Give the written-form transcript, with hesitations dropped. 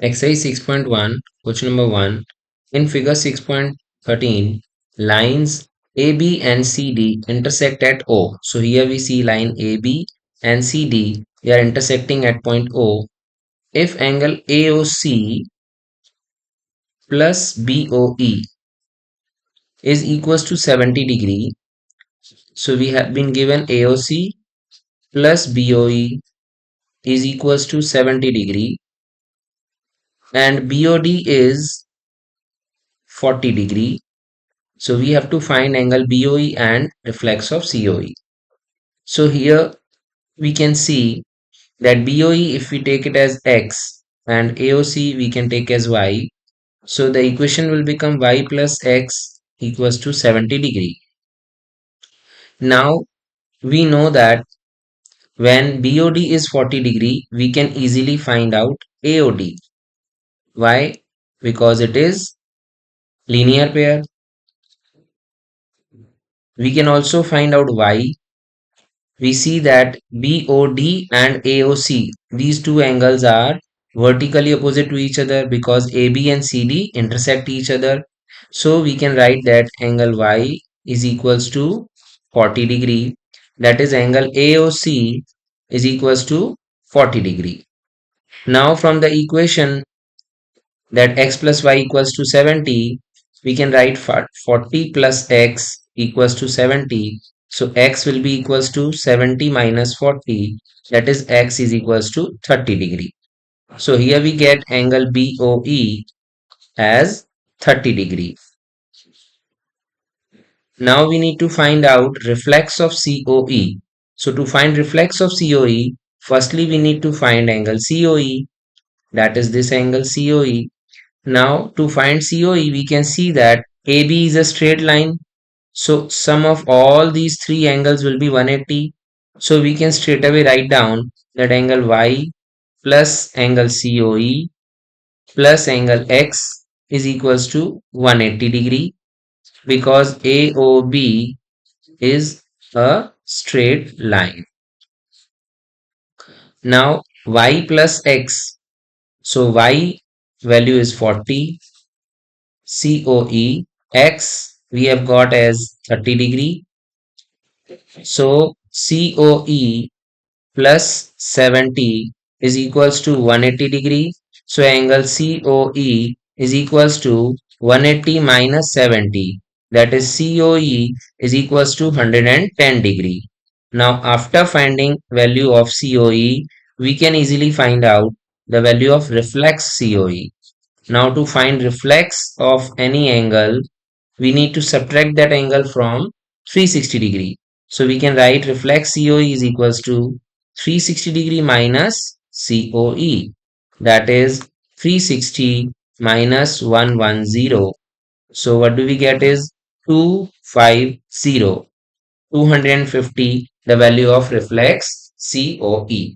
Exercise 6.1, question number 1. In figure 6.13, lines AB and CD intersect at O. So here we see line AB and CD, they are intersecting at point O. If angle AOC plus BOE is equals to 70 degree, so we have been given AOC plus BOE is equals to 70 degree and BOD is 40 degree. So we have to find angle BOE and reflex of COE. So here we can see that BOE, if we take it as X and AOC we can take as Y. So the equation will become Y plus X equals to 70 degree. Now we know that when BOD is 40 degree, we can easily find out AOD. Why? Because it is linear pair. We can also find out Y. We see that BOD and AOC, these two angles are vertically opposite to each other because AB and CD intersect each other. So we can write that angle Y is equals to 40 degree. That is angle AOC is equals to 40 degree. Now from the equation that x plus y equals to 70, we can write 40 plus x equals to 70. So x will be equals to 70 minus 40, that is x is equals to 30 degree. So here we get angle BOE as 30 degree. Now we need to find out reflex of COE. So to find reflex of COE, firstly we need to find angle COE, that is this angle COE. Now to find COE, we can see that AB is a straight line. So sum of all these three angles will be 180. So we can straight away write down that angle Y plus angle COE plus angle X is equals to 180 degree because AOB is a straight line. Now Y plus X. So Y value is 40. COE X we have got as 30 degree. So COE plus 70 is equals to 180 degree. So angle COE is equals to 180 minus 70. That is COE is equals to 110 degree. Now after finding value of COE, we can easily find out the value of reflex COE. Now to find reflex of any angle, we need to subtract that angle from 360 degree. So we can write reflex COE is equals to 360 degree minus COE. That is 360 minus 110. So what do we get is 250. 250 the value of reflex COE.